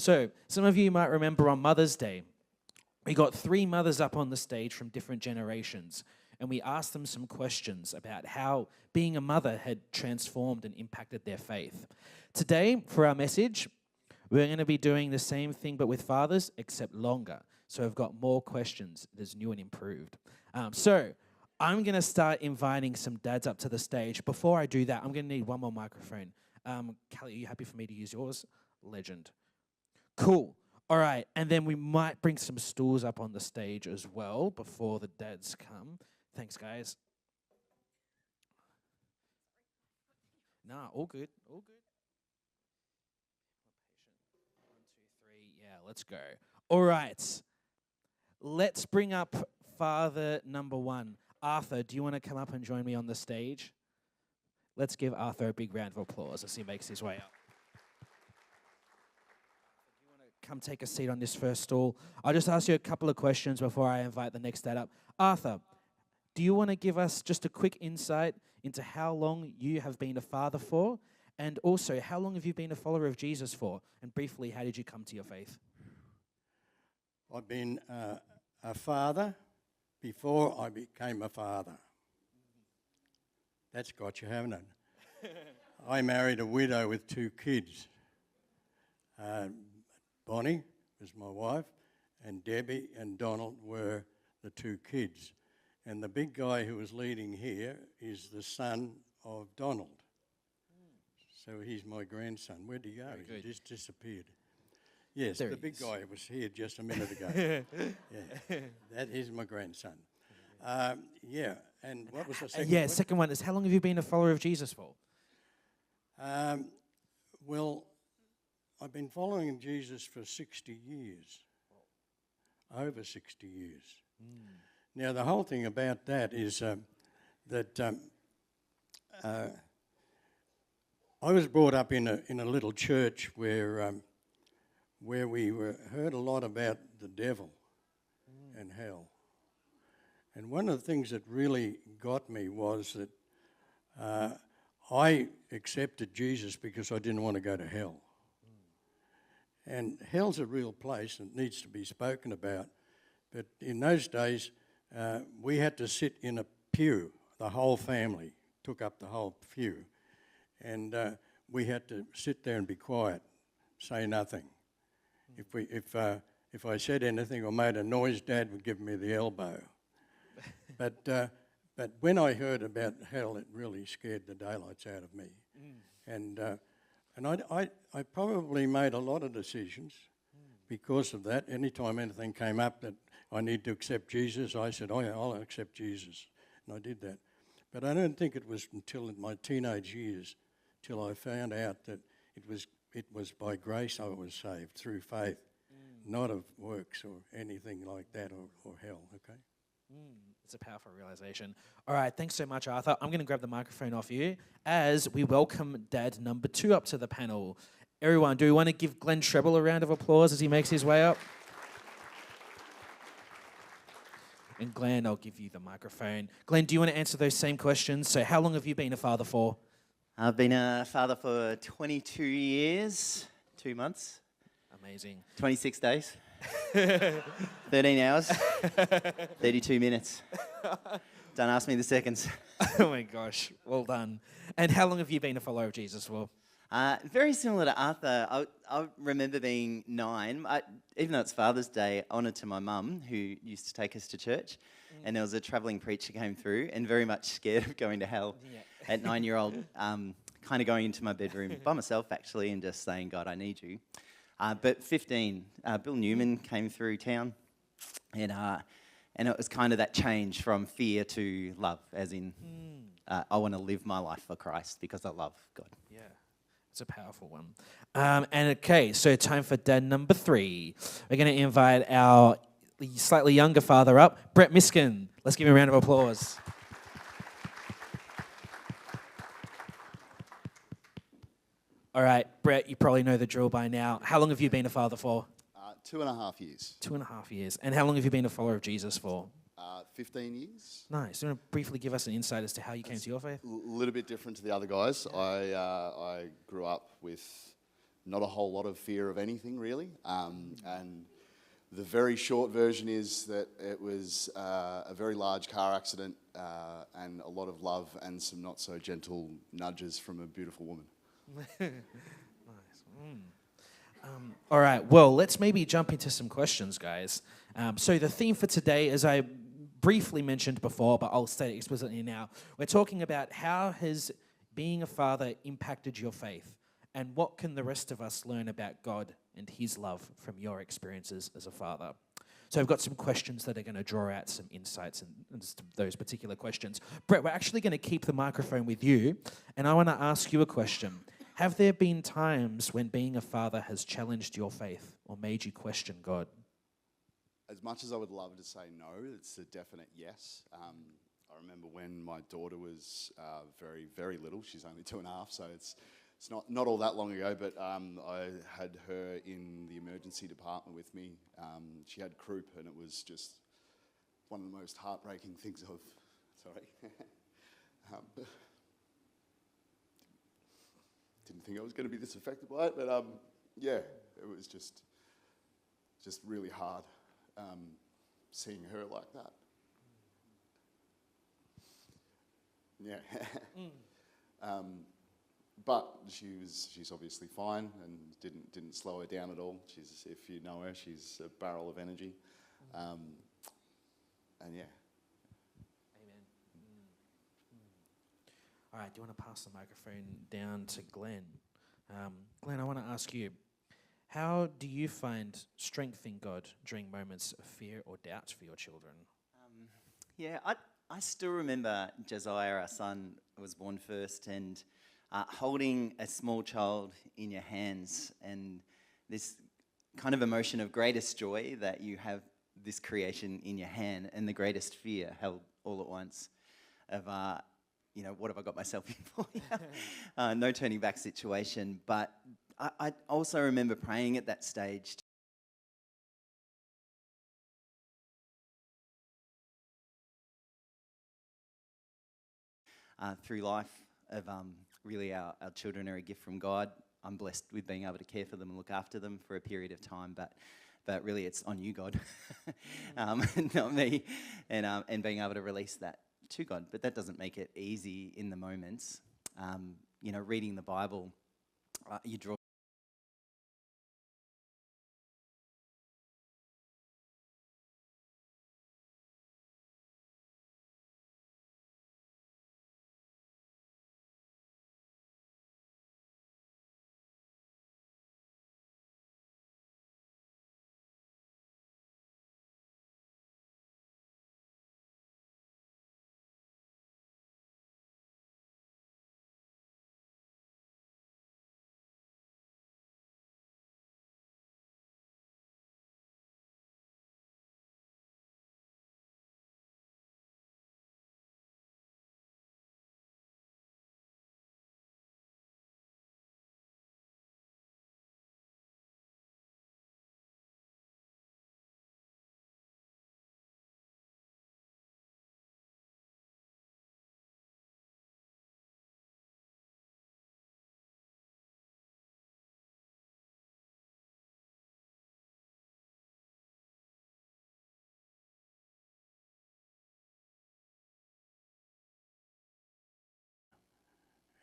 So some of you might remember on Mother's Day, we got 3 mothers up on the stage from different generations, and we asked them some questions about how being a mother had transformed and impacted their faith. Today, for our message, we're going to be doing the same thing but with fathers, except longer. So I've got more questions that's new and improved. So I'm going to start inviting some dads up to the stage. Before I do that, I'm going to need one more microphone. Callie, are you happy for me to use yours? Legend. Cool. All right, and then we might bring some stools up on the stage as well before the dads come. Thanks, guys. Nah, all good, all good. 1, 2, 3, yeah, let's go. All right, let's bring up father number 1. Arthur, do you want to come up and join me on the stage? Let's give Arthur a big round of applause as he makes his way up. Come take a seat on this first stool. I'll just ask you a couple of questions before I invite the next dad up. Arthur, do you want to give us just a quick insight into how long you have been a father for? And also, how long have you been a follower of Jesus for? And briefly, how did you come to your faith? I've been a father before I became a father. That's got you, haven't it? I married a widow with 2 kids. Bonnie was my wife, and Debbie and Donald were the 2 kids. And the big guy who was leading here is the son of Donald. So he's my grandson. Where'd he go? He just disappeared. Yes, the big guy was here just a minute ago. Yeah, that is my grandson. Yeah, and what was the second one? Second one is, how long have you been a follower of Jesus for? Well, I've been following Jesus for 60 years, over 60 years. Now, the whole thing about that is that I was brought up in a little church where we heard a lot about the devil and hell. And one of the things that really got me was that I accepted Jesus because I didn't want to go to hell. And hell's a real place and it needs to be spoken about. But in those days, we had to sit in a pew. The whole family took up the whole pew. And we had to sit there and be quiet, say nothing. If I said anything or made a noise, Dad would give me the elbow. But when I heard about hell, it really scared the daylights out of me. And I probably made a lot of decisions because of that. Anytime anything came up that I need to accept Jesus, I said, oh yeah, I'll accept Jesus. And I did that. But I don't think it was until in my teenage years till I found out that it was by grace I was saved, through faith, not of works or anything like that or hell, okay? It's a powerful realization. All right, thanks so much, Arthur. I'm going to grab the microphone off you as we welcome dad number 2 up to the panel. Everyone, do we want to give Glenn Treble a round of applause as he makes his way up? And Glenn, I'll give you the microphone. Glenn, do you want to answer those same questions? So how long have you been a father for? I've been a father for 22 years, 2 months. Amazing. 26 days. 13 hours, 32 minutes. Don't ask me the seconds. Oh my gosh, well done. And how long have you been a follower of Jesus for? Very similar to Arthur. I remember being 9. Even though it's Father's Day, honour to my mum, who used to take us to church. And there was a travelling preacher came through and very much scared of going to hell at 9-year-old, kind of going into my bedroom by myself, actually, and just saying, God, I need you. But 15, Bill Newman came through town, and it was kind of that change from fear to love, as in I want to live my life for Christ because I love God. Yeah, it's a powerful one. And okay, so time for dad number 3. We're going to invite our slightly younger father up, Brett Miskin. Let's give him a round of applause. All right, Brett, you probably know the drill by now. How long have you been a father for? 2.5 years. 2.5 years. And how long have you been a follower of Jesus for? 15 years. Nice. Do you want to briefly give us an insight as to how you came to your faith? A little bit different to the other guys. I grew up with not a whole lot of fear of anything really. And the very short version is that it was a very large car accident and a lot of love and some not so gentle nudges from a beautiful woman. Nice. All right, well, let's maybe jump into some questions, guys. So the theme for today, as I briefly mentioned before, but I'll state it explicitly now, we're talking about how has being a father impacted your faith, and what can the rest of us learn about God and his love from your experiences as a father. So I've got some questions that are going to draw out some insights into those particular questions. Brett, we're actually going to keep the microphone with you, and I want to ask you a question. Have there been times when being a father has challenged your faith or made you question God? As much as I would love to say no, it's a definite yes. I remember when my daughter was very, very little. She's only 2.5, so it's not all that long ago, but I had her in the emergency department with me. She had croup, and it was just one of the most heartbreaking things sorry. Didn't think I was going to be this affected by it, but yeah, it was just really hard seeing her like that. Yeah. But she's obviously fine and didn't slow her down at all. If you know her, she's a barrel of energy. And yeah. Amen. All right, do you want to pass the microphone down to Glenn? Glenn, I want to ask you, how do you find strength in God during moments of fear or doubt for your children? Yeah, I still remember Josiah, our son, was born first, and holding a small child in your hands, and this kind of emotion of greatest joy that you have this creation in your hand, and the greatest fear held all at once of, what have I got myself in for here? No turning back situation. But I also remember praying at that stage through life of really our children are a gift from God. I'm blessed with being able to care for them and look after them for a period of time, but really it's on you, God, not me, and being able to release that to God. But that doesn't make it easy in the moments. Reading the Bible, you draw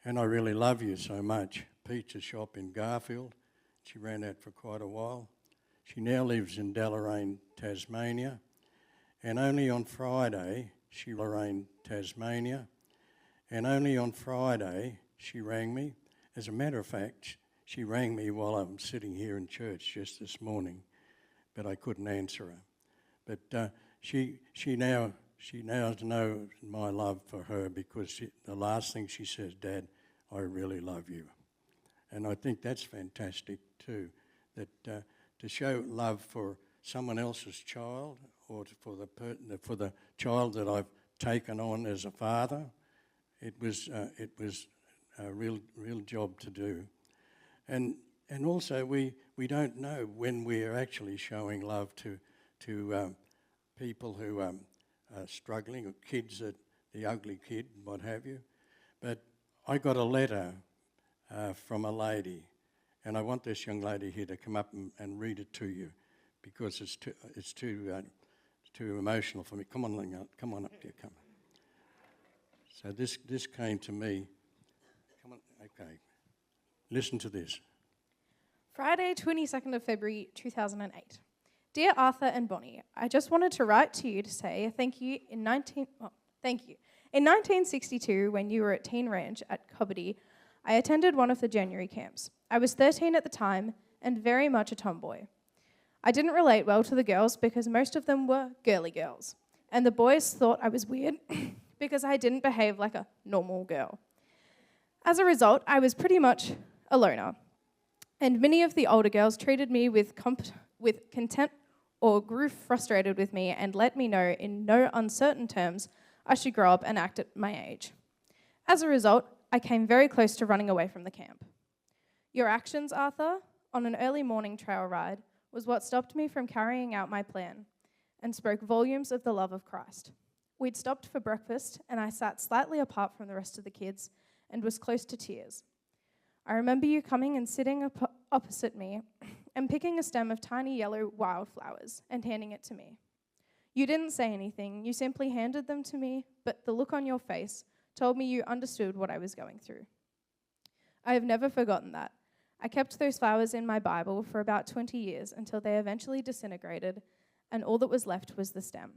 And I really love you so much. Pizza shop in Garfield. She ran that for quite a while. She now lives in Deloraine, Tasmania. And only on Friday, she rang me. As a matter of fact, she rang me while I'm sitting here in church just this morning, but I couldn't answer her. But she now knows my love for her because the last thing she says, Dad, I really love you. And I think that's fantastic too, that to show love for someone else's child or for the child that I've taken on as a father, it was a real job to do. And also we don't know when we are actually showing love to people who are struggling, or kids, the ugly kid, what have you. But I got a letter from a lady, And I want this young lady here to come up and read it to you, because it's too emotional for me. Come on, Linga, come on up here, come. So this came to me. Come on, okay. Listen to this. Friday, 22nd of February 2008. Dear Arthur and Bonnie, I just wanted to write to you to say thank you. In 1962, when you were at Teen Ranch at Cobbitty, I attended one of the January camps. I was 13 at the time and very much a tomboy. I didn't relate well to the girls because most of them were girly girls, and the boys thought I was weird because I didn't behave like a normal girl. As a result, I was pretty much a loner, and many of the older girls treated me with contempt or grew frustrated with me and let me know in no uncertain terms I should grow up and act at my age. As a result, I came very close to running away from the camp. Your actions, Arthur, on an early morning trail ride was what stopped me from carrying out my plan and spoke volumes of the love of Christ. We'd stopped for breakfast and I sat slightly apart from the rest of the kids and was close to tears. I remember you coming and sitting opposite me and picking a stem of tiny yellow wildflowers and handing it to me. You didn't say anything, you simply handed them to me, but the look on your face told me you understood what I was going through. I have never forgotten that. I kept those flowers in my Bible for about 20 years until they eventually disintegrated and all that was left was the stem.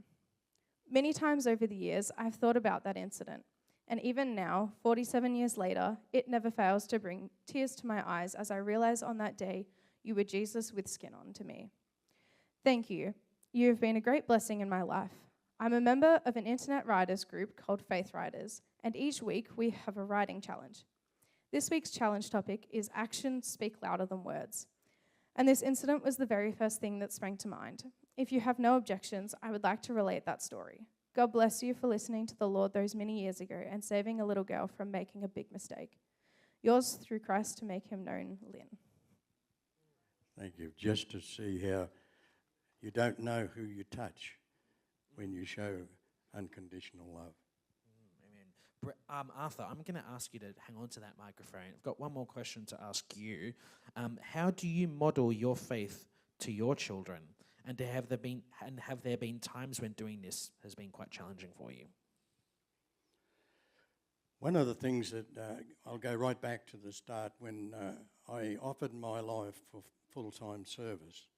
Many times over the years, I've thought about that incident, and even now, 47 years later, it never fails to bring tears to my eyes as I realize on that day you were Jesus with skin on to me. Thank you. You have been a great blessing in my life. I'm a member of an internet writers group called Faith Writers, and each week we have a writing challenge. This week's challenge topic is actions speak louder than words. And this incident was the very first thing that sprang to mind. If you have no objections, I would like to relate that story. God bless you for listening to the Lord those many years ago and saving a little girl from making a big mistake. Yours through Christ to make him known, Lynn. Thank you. Just to see how you don't know who you touch when you show unconditional love. Arthur, I'm going to ask you to hang on to that microphone. I've got one more question to ask you. How do you model your faith to your children? And have there been times when doing this has been quite challenging for you? One of the things that I'll go right back to the start when I offered my life for full-time service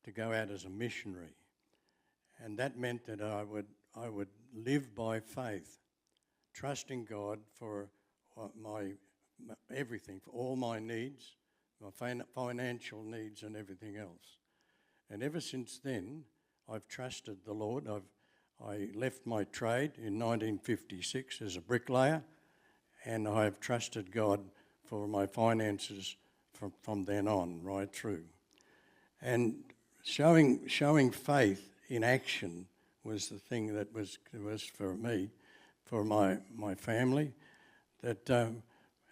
to go out as a missionary, and that meant that I would live by faith, trusting God for my everything, for all my needs, my financial needs and everything else. And ever since then, I've trusted the Lord. I left my trade in 1956 as a bricklayer, and I've trusted God for my finances from then on, right through. And showing faith in action was the thing that was for me, for my family, that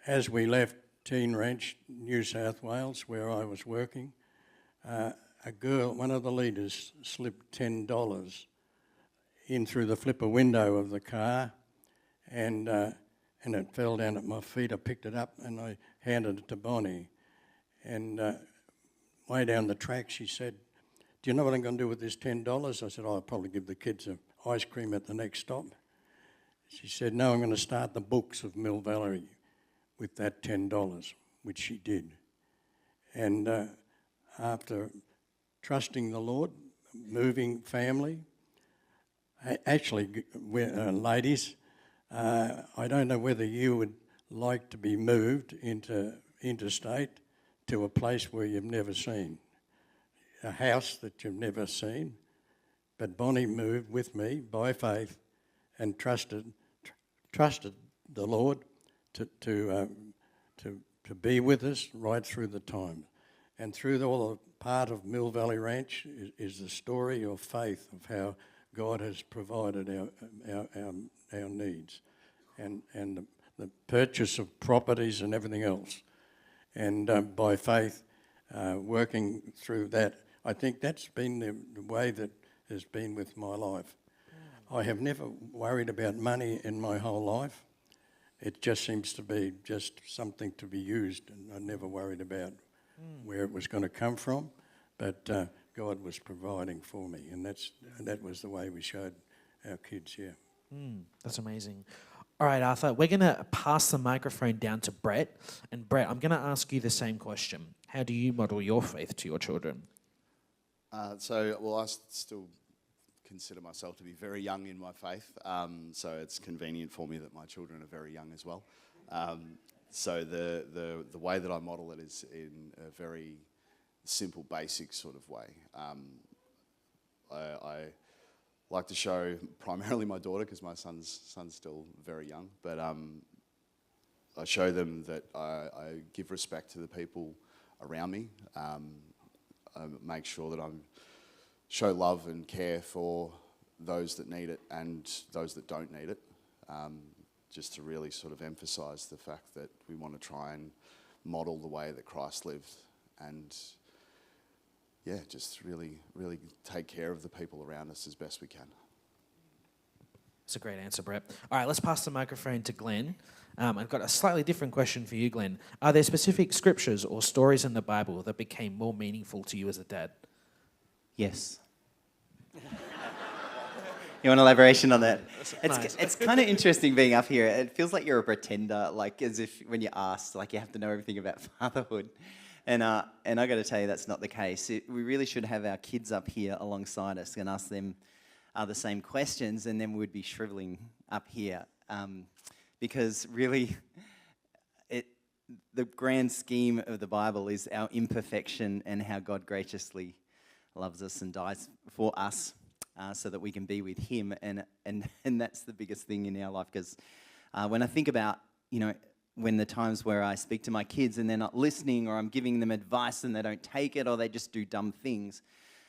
as we left Teen Ranch, New South Wales, where I was working, a girl, one of the leaders, slipped $10 in through the flipper window of the car, and it fell down at my feet. I picked it up and I handed it to Bonnie. And way down the track, she said, "Do you know what I'm going to do with this $10? I said, "I'll probably give the kids an ice cream at the next stop." She said, "No, I'm going to start the books of Mill Valley with that $10, which she did. And after trusting the Lord, moving family, actually, ladies, I don't know whether you would like to be moved interstate to a place where you've never seen, a house that you've never seen. But Bonnie moved with me by faith and trusted the Lord to be with us right through the time. And through all the part of Mill Valley Ranch is the story of faith of how God has provided our needs and the purchase of properties and everything else. And by faith, working through that, I think that's been the way that has been with my life. I have never worried about money in my whole life. It just seems to be just something to be used, and I never worried about where it was going to come from, but God was providing for me, and that was the way we showed our kids, yeah. That's amazing. All right, Arthur, we're going to pass the microphone down to Brett. And Brett, I'm going to ask you the same question. How do you model your faith to your children? I still consider myself to be very young in my faith, so it's convenient for me that my children are very young as well. So the way that I model it is in a very simple, basic sort of way. I like to show primarily my daughter, because my son's still very young, but I show them that I give respect to the people around me. I make sure that I show love and care for those that need it and those that don't need it, just to really sort of emphasise the fact that we want to try and model the way that Christ lived, and just really, really take care of the people around us as best we can. That's a great answer, Brett. All right, let's pass the microphone to Glenn. I've got a slightly different question for you, Glenn. Are there specific scriptures or stories in the Bible that became more meaningful to you as a dad? Yes. You want elaboration on that? Nice. It's kind of interesting being up here. It feels like you're a pretender, like as if when you're asked, like you have to know everything about fatherhood. And I got to tell you, that's not the case. We really should have our kids up here alongside us and ask them the same questions, and then we'd be shriveling up here. Because really, the grand scheme of the Bible is our imperfection and how God graciously loves us and dies for us so that we can be with Him. And that's the biggest thing in our life. Because when I think about, when the times where I speak to my kids and they're not listening, or I'm giving them advice and they don't take it, or they just do dumb things.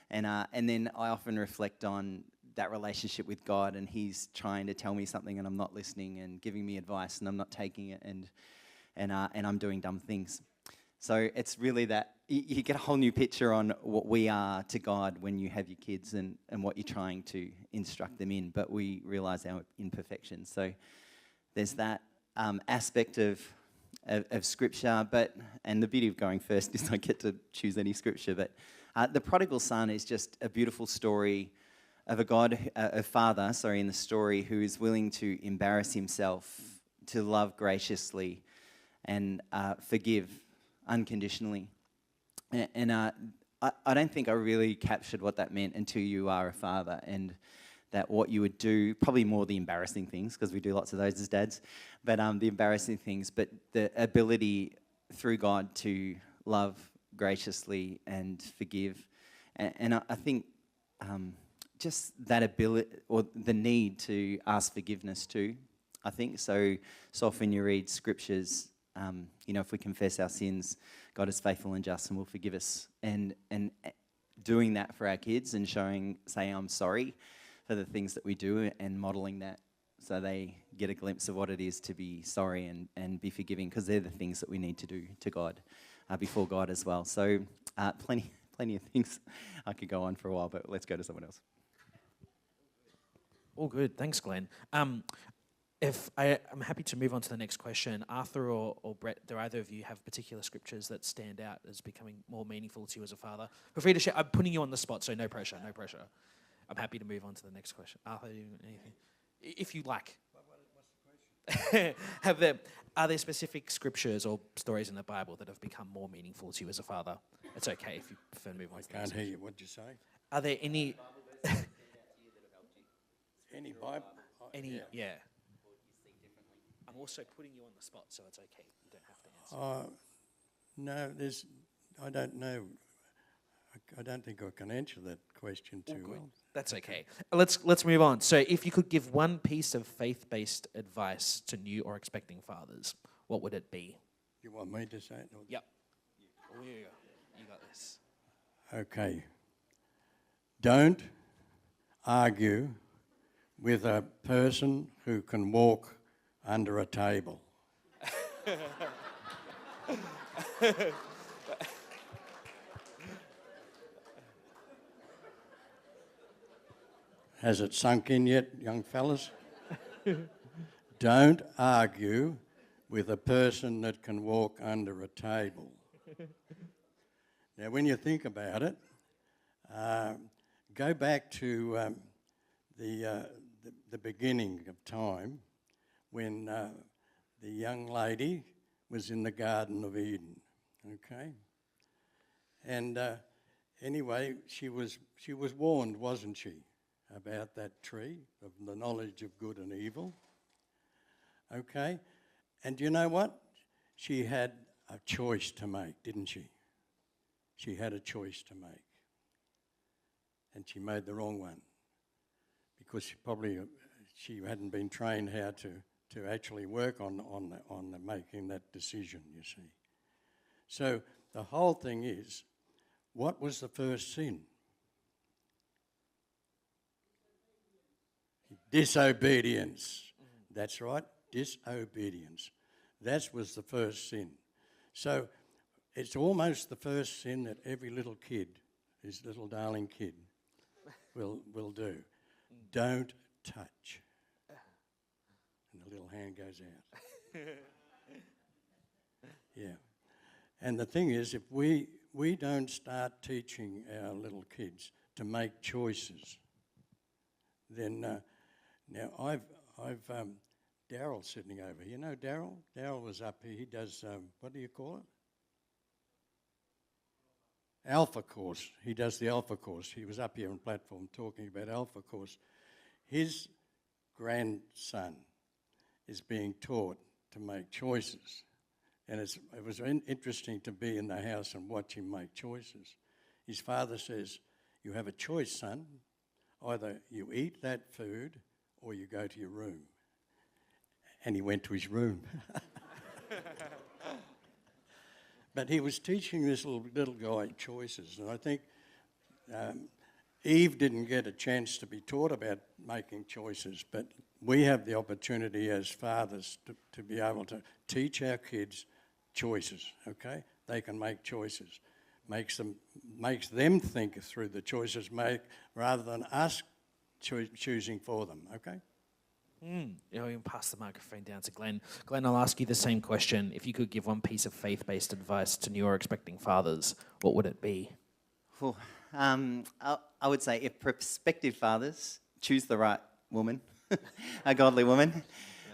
And then I often reflect on that relationship with God, and He's trying to tell me something and I'm not listening, and giving me advice and I'm not taking it, and I'm doing dumb things. So it's really that you get a whole new picture on what we are to God when you have your kids and what you're trying to instruct them in, but we realize our imperfections. So there's that aspect of scripture, and the beauty of going first is I get to choose any scripture, but the prodigal son is just a beautiful story of a father in the story, who is willing to embarrass himself, to love graciously and forgive unconditionally. And I don't think I really captured what that meant until you are a father, and that what you would do, probably more the embarrassing things, because we do lots of those as dads, but the embarrassing things, but the ability through God to love graciously and forgive. And I think just that ability, or the need to ask forgiveness too, I think. So often you read scriptures, if we confess our sins, God is faithful and just and will forgive us. And doing that for our kids and saying I'm sorry for the things that we do, and modeling that so they get a glimpse of what it is to be sorry and be forgiving, because they're the things that we need to do to God, before God as well. So plenty of things. I could go on for a while, but let's go to someone else. All good. Thanks, Glenn. I'm happy to move on to the next question. Arthur or Brett, do either of you have particular scriptures that stand out as becoming more meaningful to you as a father? Feel free to share. I'm putting you on the spot, so no pressure. I'm happy to move on to the next question. Arthur, anything? If you like. What's the question? Are there specific scriptures or stories in the Bible that have become more meaningful to you as a father? It's okay if you prefer to move on. I can't hear you. What'd you say? Are there any... Any Bible? Yeah. I'm also putting you on the spot, so it's okay. You don't have to answer. No, I don't know. I don't think I can answer that question too well. That's okay. Let's move on. So if you could give one piece of faith-based advice to new or expecting fathers, what would it be? You want me to say it? Yep. Oh, yeah. You got this. Okay. Don't argue with a person who can walk under a table. Has it sunk in yet, young fellas? Don't argue with a person that can walk under a table. Now, when you think about it, go back to the beginning of time when the young lady was in the Garden of Eden, okay? And anyway, she was warned, wasn't she, about that tree of the knowledge of good and evil, okay? And you know what? She had a choice to make, didn't she? She had a choice to make. And she made the wrong one because she hadn't been trained how to actually work on making that decision, you see. So the whole thing is, what was the first sin? Disobedience. That's right, disobedience. That was the first sin. So it's almost the first sin that every little kid, his little darling kid, will do. Don't touch. And the little hand goes out. Yeah. And the thing is, if we don't start teaching our little kids to make choices, then now I've Daryl's sitting over here. You know Daryl? Daryl was up here. He does, what do you call it? Alpha course. He does the Alpha course. He was up here on platform talking about Alpha course. His grandson is being taught to make choices. And it was interesting to be in the house and watch him make choices. His father says, you have a choice, son. Either you eat that food or you go to your room. And he went to his room. But he was teaching this little guy choices. And I think Eve didn't get a chance to be taught about making choices, but we have the opportunity as fathers to be able to teach our kids choices, okay? They can make choices. Makes them think through the choices make rather than us choosing for them, okay? You know, we can pass the microphone down to Glenn. Glenn, I'll ask you the same question. If you could give one piece of faith-based advice to new or expecting fathers, what would it be? I would say if prospective fathers, choose the right woman, a godly woman,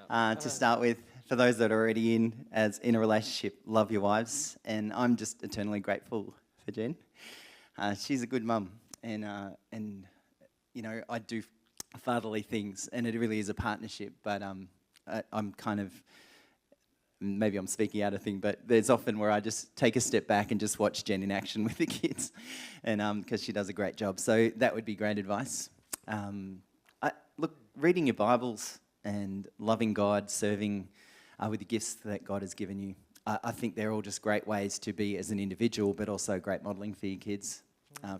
to start with. For those that are already in a relationship, love your wives. And I'm just eternally grateful for Jen. She's a good mum. And you know, I do fatherly things, and it really is a partnership. But I'm kind of, maybe I'm speaking out of thing, but there's often where I just take a step back and just watch Jen in action with the kids, and because she does a great job. So that would be great advice. Look, reading your Bibles and loving God, serving with the gifts that God has given you. I think they're all just great ways to be as an individual, but also great modelling for your kids,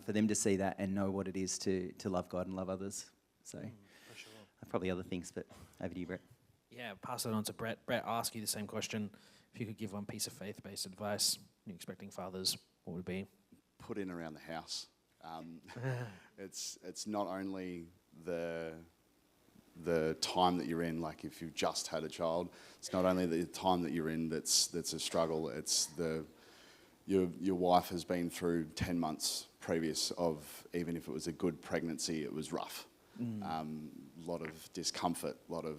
for them to see that and know what it is to love God and love others. So, For sure. probably other things, but over to you, Brett. Yeah, pass it on to Brett. Brett, I'll ask you the same question. If you could give one piece of faith-based advice, new expecting fathers, what would it be? Put in around the house. It's not only the time that you're in, like if you've just had a child, it's not only the time that you're in that's a struggle, it's your wife has been through 10 months previous of, even if it was a good pregnancy, it was rough. A lot of discomfort, a lot of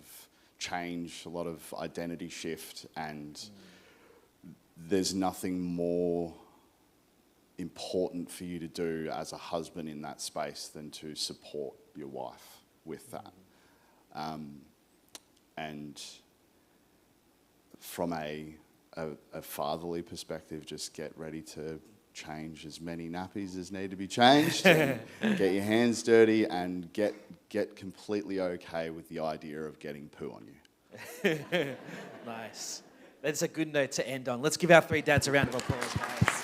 change, a lot of identity shift, and there's nothing more important for you to do as a husband in that space than to support your wife with that. And from a fatherly perspective, just get ready to change as many nappies as need to be changed, and get your hands dirty, and get completely okay with the idea of getting poo on you. Nice. That's a good note to end on. Let's give our three dads a round of applause, guys.